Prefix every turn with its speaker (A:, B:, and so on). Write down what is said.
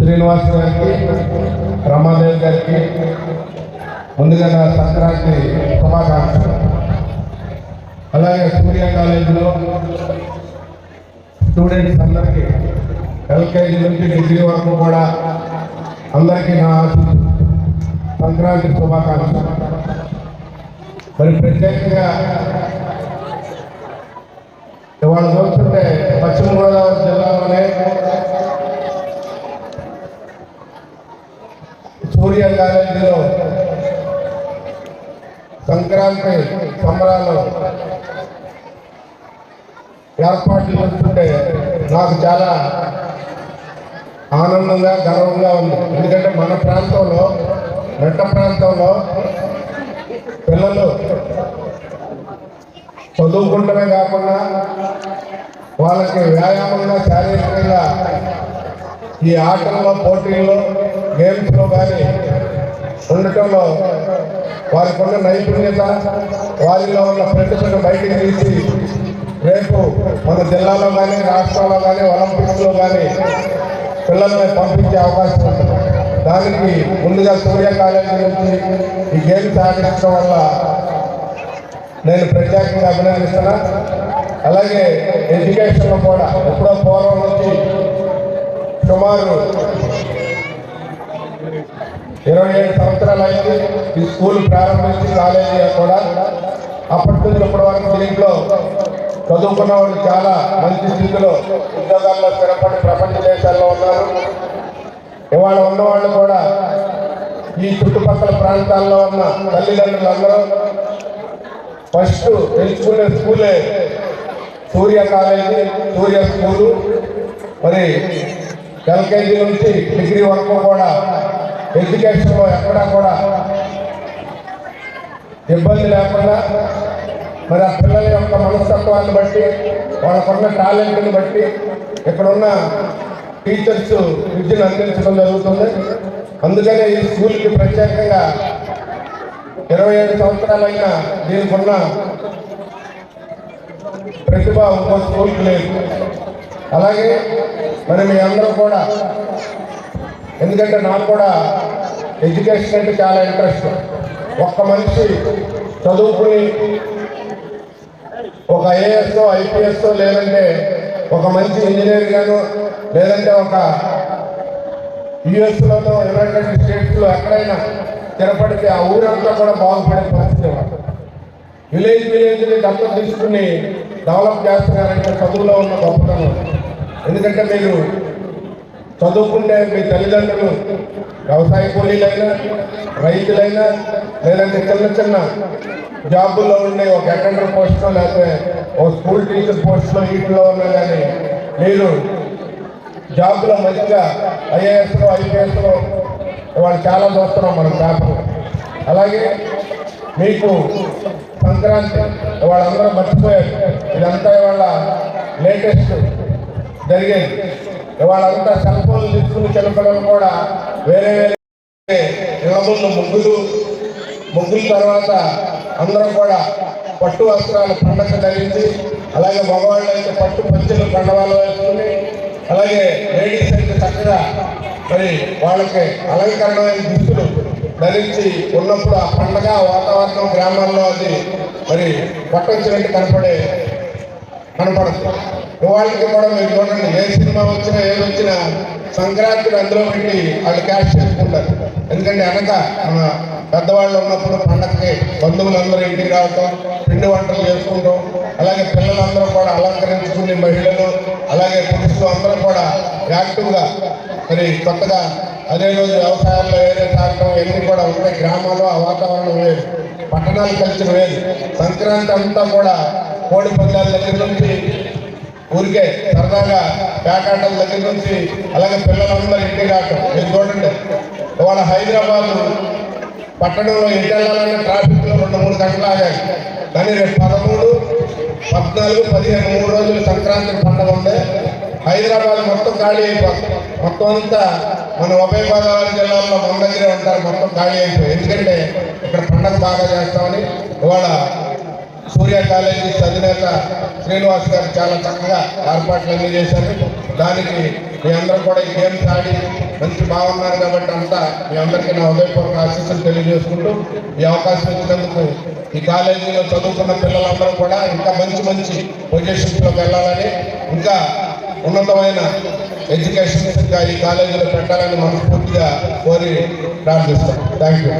A: శ్రీనివాస్ గారికి, రమాదేవి గారికి ముందుగా నా సంక్రాంతి శుభాకాంక్షలు. అలాగే సూర్య కాలేజీలో స్టూడెంట్స్ అందరికీ ఎల్కేజీ నుంచి డిగ్రీ వరకు కూడా అందరికీ నా సంక్రాంతి శుభాకాంక్షలు. మరి ప్రత్యేకంగా ఇవాళ చూస్తుంటే పశ్చిమ గోదావరి జిల్లాలోనే సూర్య కాలేజీలో సంక్రాంతి సంబరాలు ఏర్పాట్లు చేస్తుంటే నాకు చాలా ఆనందంగా గర్వంగా ఉంది. ఎందుకంటే మన ప్రాంతంలో మెట్ట ప్రాంతంలో పిల్లలు చదువుకుంటమే కాకుండా వాళ్ళకి వ్యాయామంగా శారీరకంగా ఈ ఆటల్లో పోటీల్లో గేమ్స్లో కానీ ఉండటంలో వారికి ఉన్న నైపుణ్యత వారిలో ఉన్న ప్రతిభను బయటికి తీసి రేపు మన జిల్లాలో కానీ రాష్ట్రంలో కానీ ఒలింపిక్స్లో కానీ పిల్లల్ని పంపించే అవకాశం ఉంటుంది. దానికి ముందుగా సూర్య కాలేజీ నుంచి ఈ గేమ్స్ ఆడించడం వల్ల నేను ప్రత్యేకంగా అభినందిస్తున్నా. అలాగే ఎడ్యుకేషన్లో కూడా ఎప్పుడో పూర్వం నుంచి సుమారు 27 సంవత్సరాలు అయింది ఈ స్కూల్ ప్రారంభించి కాలేజీ కూడా. అప్పటి నుంచి ఇప్పటి వరకు దీంట్లో చదువుకున్న వాళ్ళు చాలా మంచి స్థితిలో ఉద్యోగాల్లో స్థిరపడి ప్రపంచ దేశాల్లో ఉన్నారు. ఇవాళ ఉన్నవాళ్ళు కూడా ఈ చుట్టుపక్కల ప్రాంతాల్లో ఉన్న తల్లిదండ్రులందరూ ఫస్ట్ ఎంచుకునే స్కూలే సూర్య కాలేజీ, సూర్య స్కూలు. మరి ఎల్కేజీ నుంచి డిగ్రీ వరకు కూడా ఎడ్యుకేషన్లో ఎక్కడా కూడా ఇబ్బంది లేకుండా మరి ఆ పిల్లల యొక్క మనస్తత్వాన్ని బట్టి వాళ్ళకున్న టాలెంట్ని బట్టి ఇక్కడున్న టీచర్స్ విద్యను అందించడం జరుగుతుంది. అందుకనే ఈ స్కూల్కి ప్రత్యేకంగా 27 సంవత్సరాలైనా దీనికి ఉన్న ప్రతిభ ఇంకో స్కూల్కి లేదు. అలాగే మరి మీ అందరూ కూడా, ఎందుకంటే నాకు కూడా ఎడ్యుకేషన్ అంటే చాలా ఇంట్రెస్ట్. ఒక్క మనిషి చదువుకుని ఒక ఐఏఎస్ ఐపీఎస్ లేదంటే ఒక మంచి ఇంజనీర్ గాను లేదంటే ఒక యుఎస్లోనో యునైటెడ్ స్టేట్స్లో ఎక్కడైనా స్థిరపడితే ఆ ఊరంతా కూడా బాగుపడే పరిస్థితి. విలేజ్ని దత్తత తీసుకుని డెవలప్ చేస్తున్నారంటే చదువులో ఉన్న గొప్పతనం. ఎందుకంటే మీరు చదువుకుంటే మీ తల్లిదండ్రులు వ్యవసాయ కూలీలైనా రైతులైనా లేదంటే చిన్న చిన్న జాబుల్లో ఉండే ఒక అటెండర్ పోస్ట్లో లేకపోతే ఒక స్కూల్ టీచర్ పోస్ట్లో వీటిలో ఉన్నా కానీ మీరు జాబ్లో మంచిగా ఐఏఎస్లో ఐపీఎస్లో వాళ్ళు చాలా చూస్తున్నాం మనం పేపర్. అలాగే మీకు సంక్రాంతి వాళ్ళందరూ మర్చిపోయారు. ఇదంతా ఇవాళ లేటెస్ట్ జరిగేది. ఇవాళంతా సెల్ ఫోన్లు తీసుకుని చిన్నపిల్లలు కూడా వేరే వేరే ఇళ్ళ ముందు ముగ్గుల తర్వాత అందరూ కూడా పట్టు వస్త్రాలు పండగ ధరించి, అలాగే మగవాళ్ళు అయితే పట్టు పంచెలు కండవాళ్ళు వేసుకుని, అలాగే లేడీస్ అయితే చక్కగా మరి వాళ్ళకి అలంకరణమైన దుస్తులు ధరించి ఉన్నప్పుడు ఆ పండగ వాతావరణం గ్రామాల్లో అది మరి పట్టొచ్చినట్టు కనపడదు. వాళ్ళకి కూడా మీరు చూడండి, ఏ సినిమా వచ్చినా ఏది వచ్చినా సంక్రాంతిని అందులో పెట్టి వాళ్ళు క్యాష్ చేసుకుంటారు. ఎందుకంటే వెనక మన పెద్దవాళ్ళు ఉన్నప్పుడు పండగకి బంధువులందరూ ఇంటికి రావటం, పిండి వంటలు చేసుకుంటాం. అలాగే పిల్లలందరూ కూడా అలంకరించుకునే మహిళలు అలాగే పురుషులు అందరూ కూడా యాక్టివ్గా మరి కొత్తగా అదే రోజు వ్యవసాయాల్లో వేరే సాగటం ఇవన్నీ కూడా ఉంటాయి. గ్రామాల్లో ఆ వాతావరణం వేరు, పట్టణాలు కలిసి వేరు. సంక్రాంతి అంతా కూడా కోడి పందాల దగ్గర నుంచి ఊరికే సరదాగా పేకాటల దగ్గర నుంచి అలాగే పిల్లలందరూ ఇంటికి రావటం. మీరు చూడండి, ఇవాళ హైదరాబాద్ పట్టణంలో ఇంటి వెళ్ళాలన్న ట్రాఫిక్లో 2-3 గంటలు ఆగాయి. కానీ రేపు 13, 14, 15 3 రోజులు సంక్రాంతి పండుగ ఉంది. హైదరాబాద్ మొత్తం ఖాళీ అయిపోతుంది. మొత్తం అంతా మన ఉభయ గోదావరి జిల్లాలో మన దగ్గరే ఉంటారు. మొత్తం ఖాళీ అయిపోయి, ఎందుకంటే ఇక్కడ పండుగ బాగా చేస్తామని ఇవాళ సూర్య కాలేజీ అధినేత శ్రీనివాస్ గారు చాలా చక్కగా ఏర్పాట్లు అన్నీ చేశారు. దానికి మీ అందరూ కూడా ఈ గేమ్స్ ఆడి మంచి బాగున్నారు కాబట్టి అంతా మీ అందరికీ నా హృదయపూర్వక ఆశీస్సులు తెలియజేసుకుంటూ ఈ అవకాశం ఇచ్చినందుకు ఈ కాలేజీలో చదువుకున్న పిల్లలందరూ కూడా ఇంకా మంచి మంచి పొజిషన్స్లోకి వెళ్ళాలని ఇంకా ఉన్నతమైన ఎడ్యుకేషన్ ఇంకా ఈ కాలేజీలో పెట్టాలని మనస్ఫూర్తిగా కోరి ప్రార్థిస్తాం. Thank you.